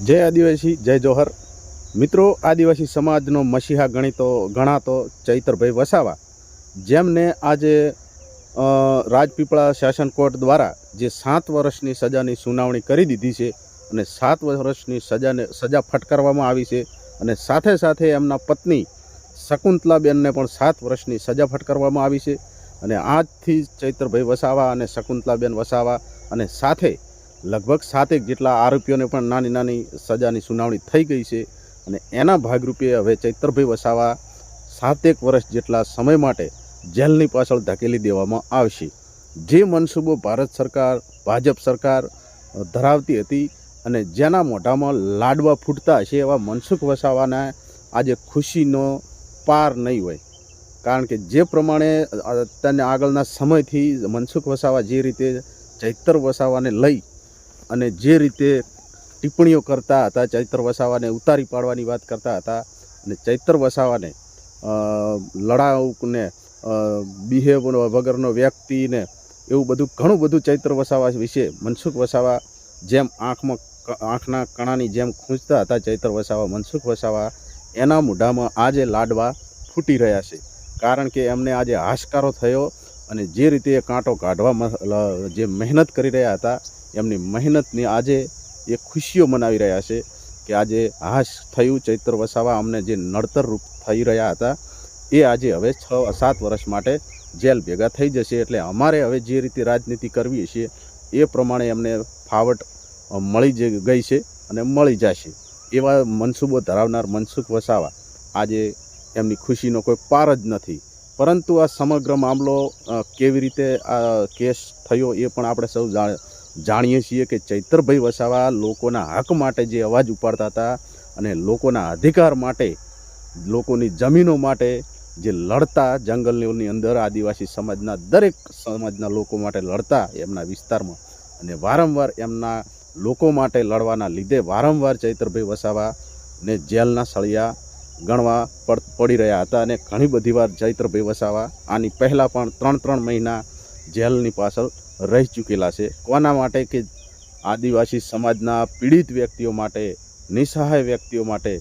જય આદિવાસી, જય જોહર. મિત્રો, આદિવાસી સમાજનો મસીહા ગણાતો ચૈતરભાઈ વસાવા, જેમને આજે રાજપીપળા સેશન કોર્ટ દ્વારા જે 7 વર્ષની સજાની સુનાવણી કરી દીધી છે અને 7 વર્ષની સજા ફટકારવામાં આવી છે અને સાથે સાથે એમના પત્ની શકુંતલાબેનને પણ 7 વર્ષની સજા ફટકારવામાં આવી છે. અને આજથી ચૈતરભાઈ વસાવા અને શકુંતલાબેન વસાવા અને સાથે લગભગ 7 જેટલા આરોપીઓને પણ નાની નાની સજાની સુનાવણી થઈ ગઈ છે. અને એના ભાગરૂપે હવે ચૈતરભાઈ વસાવા 7 વર્ષ જેટલા સમય માટે જેલની પાછળ ધકેલી દેવામાં આવશે. જે મનસૂબો ભારત સરકાર, ભાજપ સરકાર ધરાવતી હતી અને જેના મોઢામાં લાડવા ફૂટતા હશે એવા મનસુખ વસાવાના આજે ખુશીનો પાર નહીં હોય. કારણ કે જે પ્રમાણે અત્યારના આગળના સમયથી મનસુખ વસાવા જે રીતે ચૈતર વસાવાને લઈ અને જે રીતે ટિપ્પણીઓ કરતા હતા, ચૈતર વસાવાને ઉતારી પાડવાની વાત કરતા હતા અને ચૈતર વસાવાને લડાઉને બિહેવ વગરનો વ્યક્તિને એવું બધું ઘણું બધું ચૈતર વસાવા વિશે મનસુખ વસાવા જેમ આંખના કણાની જેમ ખૂંચતા હતા ચૈતર વસાવા, મનસુખ વસાવા એના મોઢામાં આજે લાડવા ફૂટી રહ્યા છે. કારણ કે એમને આજે હાશકારો થયો અને જે રીતે કાંટો કાઢવા જે મહેનત કરી રહ્યા હતા એમની મહેનતની આજે એ ખુશીઓ મનાવી રહ્યા છે કે આજે હાશ થયું. ચૈતર વસાવા અમને જે નડતર રૂપ થઈ રહ્યા હતા એ આજે હવે 6-7 વર્ષ માટે જેલ ભેગા થઈ જશે. એટલે અમારે હવે જે રીતે રાજનીતિ કરવી છે એ પ્રમાણે એમને ફાવટ મળી ગઈ છે અને મળી જશે. એવા મનસૂબો ધરાવનાર મનસુખ વસાવા આજે એમની ખુશીનો કોઈ પાર જ નથી. પરંતુ આ સમગ્ર મામલો કેવી રીતે આ કેસ થયો એ પણ આપણે સૌ જાણીએ છીએ કે ચૈતરભાઈ વસાવા લોકોના હક માટે જે અવાજ ઉપાડતા હતા અને લોકોના અધિકાર માટે, લોકોની જમીનો માટે જે લડતા, જંગલની અંદર આદિવાસી સમાજના દરેક સમાજના લોકો માટે લડતા એમના વિસ્તારમાં, અને વારંવાર એમના લોકો માટે લડવાના લીધે વારંવાર ચૈતરભાઈ વસાવાને જેલના સળિયા ગણવા પડી રહ્યા હતા. અને ઘણી બધી વાર ચૈતરભાઈ વસાવા આની પહેલાં પણ 3 મહિના જેલની પાછળ રહી ચૂકેલા છે. કોના માટે? કે આદિવાસી સમાજના પીડિત વ્યક્તિઓ માટે, નિસહાય વ્યક્તિઓ માટે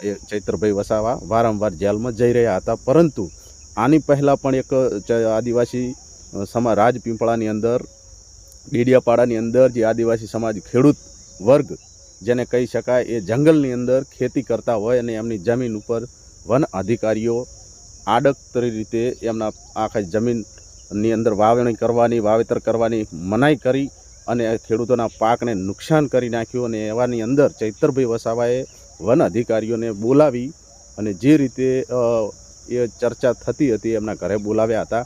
એ ચૈતરભાઈ વસાવા વારંવાર જેલમાં જઈ રહ્યા હતા. પરંતુ આની પહેલાં પણ એક આદિવાસી સમાજ રાજપીપળાની અંદર, ડેડિયાપાડાની અંદર જે આદિવાસી સમાજ ખેડૂત વર્ગ જેને કહી શકાય, એ જંગલની અંદર ખેતી કરતા હોય અને એમની જમીન ઉપર વન અધિકારીઓ આડકતરી રીતે એમના આખા જમીનની અંદર વાવેતર કરવાની મનાઈ કરી અને ખેડૂતોના પાકને નુકસાન કરી નાખ્યું. અને એવાની અંદર ચૈતરભાઈ વસાવાએ વન અધિકારીઓને બોલાવી અને જે રીતે એ ચર્ચા થતી હતી એમના ઘરે બોલાવ્યા હતા.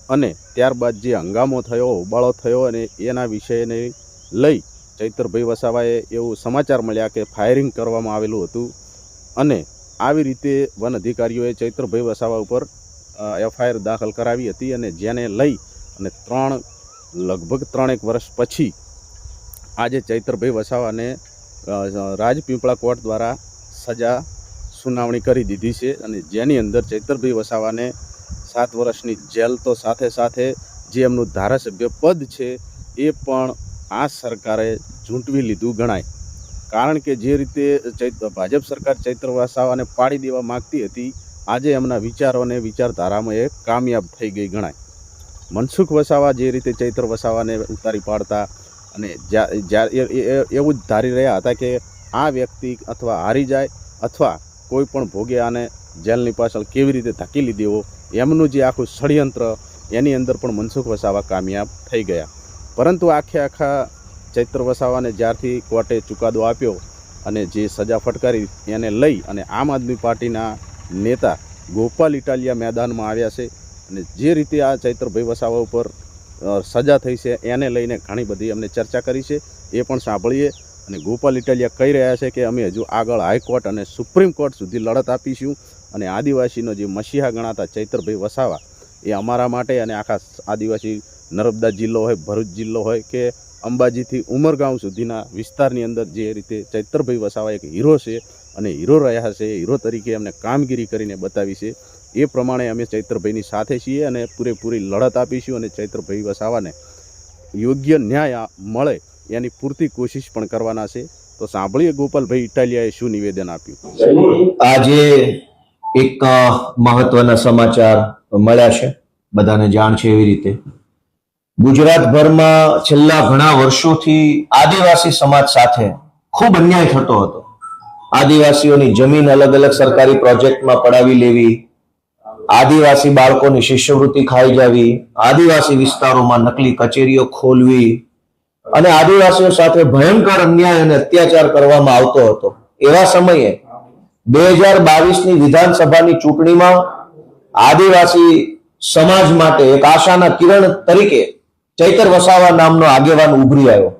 અને ત્યારબાદ જે હંગામો થયો, હોબાળો થયો અને એના વિષયને લઈ ચૈતરભાઈ વસાવાએ એવું સમાચાર મળ્યા કે ફાયરિંગ કરવામાં આવેલું હતું. અને આવી રીતે વન અધિકારીઓએ ચૈતરભાઈ વસાવા ઉપર FIR દાખલ કરાવી હતી. અને જેને લઈ અને લગભગ 3 વર્ષ પછી આજે ચૈતરભાઈ વસાવાને રાજપીપળા કોર્ટ દ્વારા સજા સુનાવણી કરી દીધી છે. અને જેની અંદર ચૈતરભાઈ વસાવાને 7 વર્ષની જેલ તો સાથે સાથે જે એમનું ધારાસભ્ય પદ છે એ પણ આ સરકારે ઝૂંટવી લીધું ગણાય. કારણ કે જે રીતે ભાજપ સરકાર ચૈતર વસાવાને પાડી દેવા માગતી હતી, આજે એમના વિચારો અને વિચારધારામાં એ કામયાબ થઈ ગઈ ગણાય. મનસુખ વસાવા જે રીતે ચૈતર વસાવાને ઉતારી પાડતા અને એવું જ ધારી રહ્યા હતા કે આ વ્યક્તિ અથવા હારી જાય અથવા કોઈ પણ ભોગે આને જેલની પાછળ કેવી રીતે ધકેલી દેવો, એમનું જે આખું ષડયંત્ર, એની અંદર પણ મનસુખ વસાવા કામયાબ થઈ ગયા. પરંતુ આખા ચૈતર વસાવાને જ્યારથી કોર્ટે ચુકાદો આપ્યો અને જે સજા ફટકારી એને લઈ અને આમ આદમી પાર્ટીના નેતા ગોપાલ ઇટાલિયા મેદાનમાં આવ્યા છે. અને જે રીતે આ ચૈતરભાઈ વસાવા ઉપર સજા થઈ છે એને લઈને ઘણી બધી અમને ચર્ચા કરી છે, એ પણ સાંભળીએ. અને ગોપાલ ઇટાલિયા કહી રહ્યા છે કે અમે હજુ આગળ હાઈકોર્ટ અને સુપ્રીમ કોર્ટ સુધી લડત આપીશું. અને આદિવાસીનો જે મસીહા ગણાતા ચૈતરભાઈ વસાવા એ અમારા માટે અને આખા આદિવાસી નર્મદા જિલ્લો હોય, ભરૂચ જિલ્લો હોય કે અંબાજીથી ઉમરગાંવ સુધીના વિસ્તારની અંદર જે રીતે ચૈતરભાઈ વસાવા એક હીરો છે અને હીરો રહ્યા છે, હીરો તરીકે એમને કામગીરી કરીને બતાવી છે. એ પ્રમાણે અમે ચૈતરભાઈની સાથે છીએ અને પૂરેપૂરી લડત આપીશું. અને ચૈતરભાઈ વસાવાને યોગ્ય ન્યાય મળે એની પૂરતી કોશિશ પણ કરવાના છે. તો સાંભળીએ ગોપાલભાઈ ઇટાલિયાએ શું નિવેદન આપ્યું. આજે એક મહત્વના સમાચાર મળ્યા છે, બધાને જાણ છે એવી રીતે ગુજરાતભરમાં છેલ્લા ઘણા વર્ષોથી આદિવાસી સમાજ સાથે ખૂબ અન્યાય થતો હતો. આદિવાસીઓની જમીન અલગ અલગ સરકારી પ્રોજેક્ટમાં પડાવી લેવી, આદિવાસી બાળકોની શિષ્યવૃત્તિ ખાઈ જવી, આદિવાસી વિસ્તારોમાં નકલી કચેરીઓ ખોલવી અને આદિવાસીઓ સાથે ભયંકર અન્યાય અને અત્યાચાર કરવામાં આવતો હતો. એવા સમયે 2022ની વિધાનસભાની ચૂંટણીમાં આદિવાસી સમાજ માટે એક આશાના કિરણ તરીકે ચૈતર વસાવા નામનો આગેવાન ઉભરી આવ્યો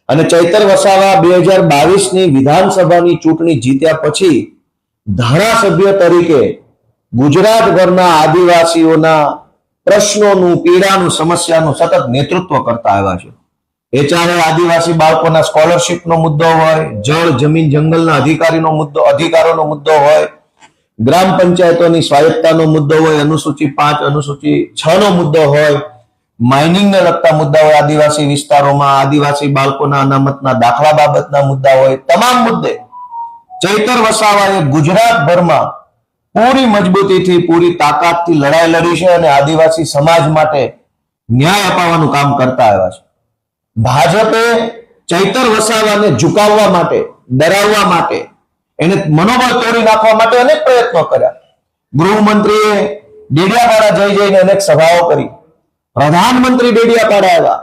અને ચૈતર વસાવા 2022ની વિધાનસભાની ચૂંટણી જીત્યા પછી ધારાસભ્ય તરીકે ગુજરાતભરના આદિવાસીઓના પ્રશ્નોનું, પીડાનું, સમસ્યાનું સતત નેતૃત્વ કરતા આવ્યા છે. એ ચાહે આદિવાસી બાળકોના સ્કોલરશીપનો મુદ્દો હોય, જળ, જમીન, જંગલના અધિકારોનો મુદ્દો હોય, ગ્રામ પંચાયતોની સ્વાયત્તાનો મુદ્દો હોય, અનુસૂચિ 5, અનુસૂચિ 6 નો મુદ્દો હોય, માઇનિંગને લગતા મુદ્દા હોય, આદિવાસી વિસ્તારોમાં આદિવાસી બાળકોના અનામતના દાખલા બાબતના મુદ્દા હોય, તમામ મુદ્દે ચૈતર વસાવાએ ગુજરાતભરમાં પૂરી મજબૂતીથી, પૂરી તાકાતથી લડાઈ લડી છે અને આદિવાસી સમાજ માટે ન્યાય અપાવવાનું કામ કરતા આવ્યા છે. ભાજપે ચૈતર વસાવાને ઝુકાવવા માટે, ડરાવવા માટે, એને મનોબળ તોડી નાખવા માટે અનેક પ્રયત્નો કર્યા. ગૃહમંત્રીએ ડેડિયાપાડા જઈને અનેક સભાઓ કરી, પ્રધાનમંત્રી ડેડિયાપાડા આવ્યા,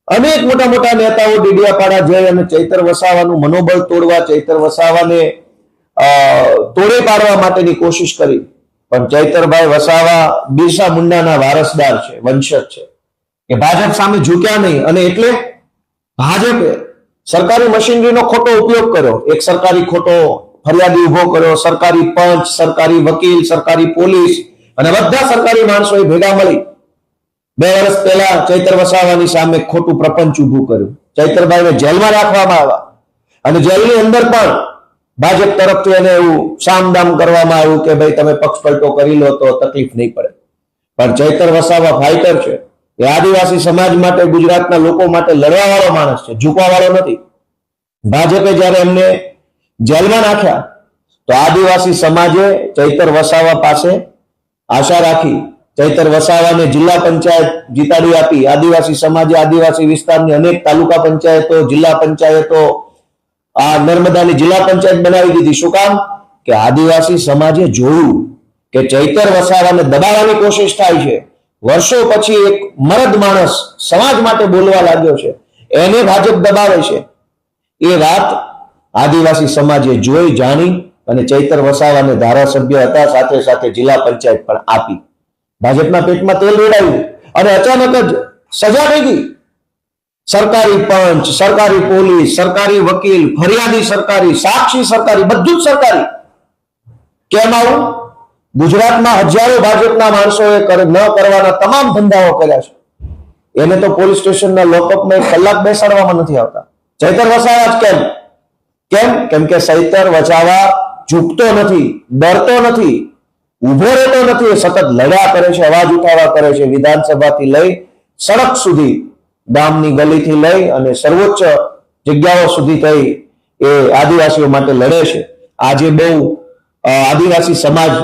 અનેક મોટા મોટા નેતાઓ ડેડિયાપાડા જઈ અને ચૈતર વસાવાનું મનોબળ તોડવા, ચૈતર વસાવાને તોડે પાડવા માટેની કોશિશ કરી. પણ ચૈતરભાઈ વસાવા બિરસા મુંડાના વારસદાર છે, વંશજ છે, કે ભાજપ સામે ઝૂક્યા નહીં અને એટલે ભાજપે સરકારી મશીનરીનો ખોટો ઉપયોગ કર્યો. એક સરકારી ખોટો ફરિયાદી ઉભો કર્યો, સરકારી પંચ, સરકારી વકીલ, સરકારી પોલીસ અને બધા સરકારી માણસોએ ભેગા મળી 2 વર્ષ પહેલા ચૈતર વસાવાની સામે ખોટું પ્રપંચ ઉભું કર્યું. ચૈતરભાઈને જેલમાં રાખવામાં આવ્યા અને જેલની અંદર પણ ભાજપ તરફથી એને એવું સામદામ કરવામાં આવ્યું કે ભાઈ તમે પક્ષ પલટો કરી લો તો તકલીફ નહીં પડે. પણ ચૈતર વસાવા ફાઇટર છે. એ આદિવાસી સમાજ માટે, ગુજરાતના લોકો માટે લડવા વાળો માણસ છે, ઝૂકવા વાળો નથી. ભાજપે જ્યારે એમને જેલમાં નાખ્યા તો આદિવાસી સમાજે ચૈતર વસાવા પાસે આશા રાખી. ચૈતર વસાવાને જિલ્લા પંચાયત જીતાડી આપી. આદિવાસી સમાજે આદિવાસી વિસ્તારની અનેક તાલુકા પંચાયતો, જિલ્લા પંચાયતો, આ નર્મદાની જિલ્લા પંચાયત બનાવી દીધી. શું કામ? કે આદિવાસી સમાજે જોયું કે ચૈતર વસાવાને દબાવવાની કોશિશ થાય છે. વર્ષો પછી એક મરદ માણસ સમાજ માટે બોલવા લાગ્યો છે, એને ભાજપ દબાવે છે. એ વાત આદિવાસી સમાજે જોઈ, જાણી અને ચૈતર વસાવાને ધારાસભ્ય હતા, સાથે સાથે જિલ્લા પંચાયત પણ આપી. ભાજપના પેટમાં તેલ રેડાયું અને અચાનક જ સજા થઈ ગઈ. સરકારી પંચ, સરકારી પોલીસ, સરકારી વકીલ, ફરિયાદી સરકારી, સાક્ષી સરકારી, બધું જ સરકારી. કેમ આવું? ગુજરાતમાં હજારો ભાજપના માણસોએ ન કરવાના તમામ ધંધાઓ કર્યા છે. એને તો પોલીસ સ્ટેશનના લોકઅપમાં 1 કલાક બેસાડવામાં નથી આવતા. ચૈતર વસાવા જ કેમ? કેમ કે ચૈતર વસાવા ઝૂકતો નથી, ડરતો નથી, ઉભો રહેતો નથી. એ સતત લડ્યા કરે છે, અવાજ ઉઠાવવા કરે છે. વિધાનસભાથી લઈ સડક સુધી, ગામની ગલીથી લઈ અને સર્વોચ્ચ જગ્યાઓ સુધી થઈ એ આદિવાસીઓ માટે લડે છે. આજે બહુ આદિવાસી સમાજ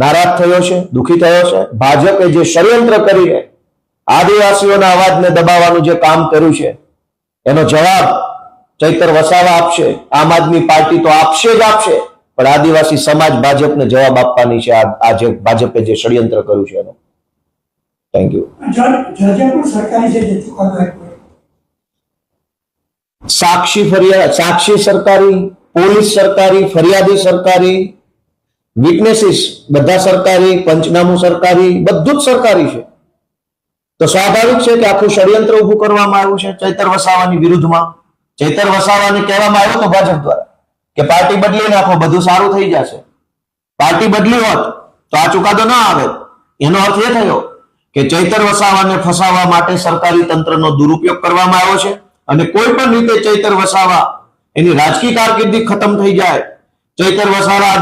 નારાજ થયો છે, દુઃખી થયો છે. ભાજપે જે ષડયંત્ર કરીને આદિવાસીઓના અવાજને દબાવવાનું જે કામ કર્યું છે એનો જવાબ ચૈતર વસાવા આપશે. આમ આદમી પાર્ટી તો આપશે જ આપશે, પણ આદિવાસી સમાજ ભાજપને જવાબ આપવાની છે આજે ભાજપે જે ષડયંત્ર કર્યું છે એનો. Thank you. સાક્ષી સરકારી, પોલીસ સરકારી, ફરિયાદી સરકારી, વિટનેસીસ બધા સરકારી, પંચનામું સરકારી, બધું જ સરકારી છે. તો સ્વાભાવિક છે કે આખું ષડયંત્ર ઉભું કરવામાં આવ્યું છે ચૈતર વસાવાની વિરુદ્ધમાં. ચૈતર વસાવાને કહેવામાં આવ્યું હતું ભાજપ દ્વારા કે પાર્ટી બદલી નાખો, બધું સારું થઈ જશે. પાર્ટી બદલી હોત તો આ ચુકાદો ના આવે. એનો અર્થ એ થયો કે ચૈતર વસાવાને ફસાવવા માટે સરકારી તંત્રનો દુરુપયોગ કરવામાં આવ્યો છે અને કોઈ પણ રીતે ચૈતર વસાવા એની રાજકીય કારકિર્દી ખતમ થઈ જાય, ચૈતર વસાવા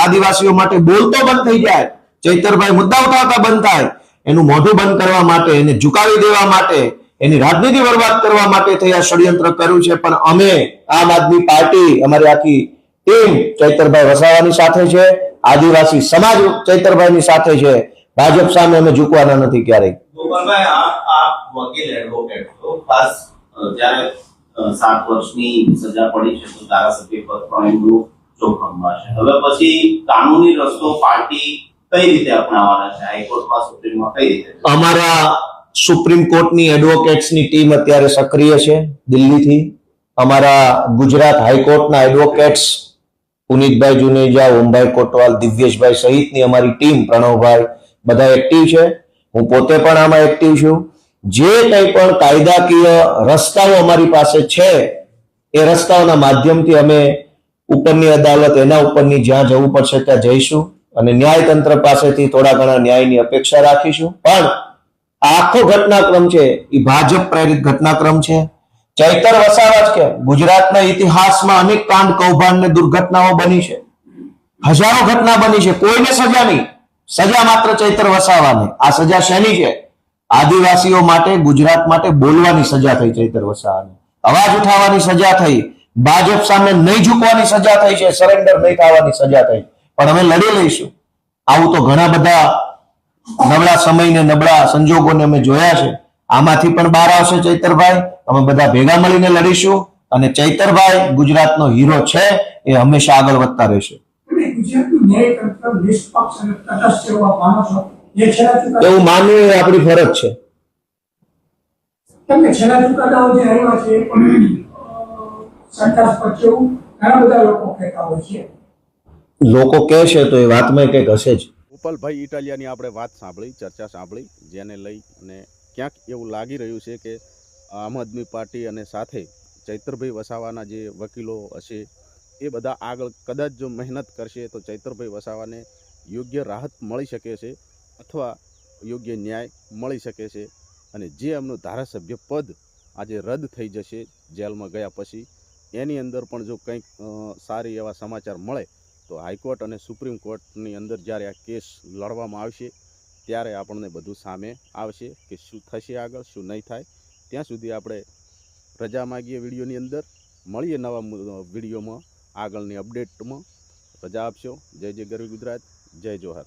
આદિવાસીઓ માટે બોલતો બંધ થઈ જાય, ચૈતરભાઈ મુદ્દા ઉઠાવતા બંધ થાય, એનું મોઢું બંધ કરવા માટે, એને ઝુકાવી દેવા માટે એની રાજનીતિ બરબાદ કરવા માટે થઈ આ ષડયંત્ર કર્યું છે. પણ અમે આમ આદમી પાર્ટી, અમારી આખી ટીમ ચૈતરભાઈ વસાવાની સાથે છે. આદિવાસી સમાજ ચૈતરભાઈની સાથે છે. ભાજપ સામે અમે ઝૂકવાના નથી ક્યારેય. ગોપાલભાઈ, આપ વકીલ એડવોકેટ છો. ખાસ જ્યારે 7 વર્ષની સજા પડી છે તો ધારાસભ્ય પદ પણ એમનું જોખમમાં છે. હવે પછી કાનૂની રસ્તો પાર્ટી કઈ રીતે અપનાવવાના છે? હાઈકોર્ટમાં, સુપ્રીમમાં કઈ રીતે? અમારા સુપ્રીમ કોર્ટની એડવોકેટ્સની ટીમ અત્યારે સક્રિય છે દિલ્હીથી. અમારા ગુજરાત હાઈકોર્ટના એડવોકેટ્સ પુનિતભાઈ જુનેજા, ઓમભાઈ કોટવાલ, દિવ્યેશભાઈ સહિતની અમારી ટીમ, પ્રણવભાઈ, બધા એક્ટિવ છે. હું પોતે પણ આમાં એક્ટિવ છું. જે કંઈ પણ કાયદાકીય રસ્તાઓ અમારી પાસે છે એ રસ્તાઓના માધ્યમથી અમે ઉપરની અદાલત, એના ઉપરની જ્યાં જવું પડશે ત્યાં જઈશું અને ન્યાયતંત્ર પાસેથી થોડા ઘણા ન્યાયની અપેક્ષા રાખીશું. પણ આખો ઘટનાક્રમ છે એ ભાજપ પ્રેરિત ઘટનાક્રમ છે. ચૈતર વસાવા જ કે ગુજરાતના ઇતિહાસમાં અનેક કાંડ, કૌભાંડ ને દુર્ઘટનાઓ બની છે. હજારો ઘટના બની છે. કોઈને સજા નહીં, સજા માત્ર ચૈતર વસાવાને. આ સજા શેની છે? આદિવાસીઓ માટે, ગુજરાત માટે બોલવાની સજા થઈ ચૈતર વસાવાને, અવાજ ઉઠાવવાની સજા થઈ, ભાજપ સામે નહીં ઝૂકવાની સજા થઈ છે, સરેન્ડર નહીં થવાની સજા થઈ. પણ અમે લડી લઈશું. આવું તો ઘણા બધા નબળા સમયને, નબળા સંજોગોને અમે જોયા છે. આમાંથી પણ બહાર આવશે ચૈતરભાઈ. અમે બધા ભેગા મળીને લડીશું અને ચૈતરભાઈ ગુજરાતનો હીરો છે, એ હંમેશા આગળ વધતા રહેશે. એવું માનવું એ આપણી ફરજ છે. લોકો કહે છે તો એ વાતમાં કંઈક હશે જ. ગોપાલભાઈ ઇટાલિયાની આપણે વાત સાંભળી, ચર્ચા સાંભળી, જેને લઈ અને ક્યાંક એવું લાગી રહ્યું છે કે આમ આદમી પાર્ટી અને સાથે ચૈતરભાઈ વસાવાના જે વકીલો હશે એ બધા આગળ કદાચ જો મહેનત કરશે તો ચૈતરભાઈ વસાવાને યોગ્ય રાહત મળી શકે છે અથવા યોગ્ય ન્યાય મળી શકે છે. અને જે એમનું ધારાસભ્ય પદ આજે રદ થઈ જશે જેલમાં ગયા પછી, એની અંદર પણ જો કંઈક સારી એવા સમાચાર મળે તો હાઈકોર્ટ અને સુપ્રીમ કોર્ટની અંદર જ્યારે આ કેસ લડવામાં આવશે ત્યારે આપણને બધું સામે આવશે કે શું થશે આગળ, શું નહીં થાય. ત્યાં સુધી આપણે રજા માગીએ વિડીયોની અંદર. મળીએ નવા વિડીયોમાં, આગળની અપડેટમાં. રજા આપશો. જય જય ગરવી ગુજરાત, જય જોહાર.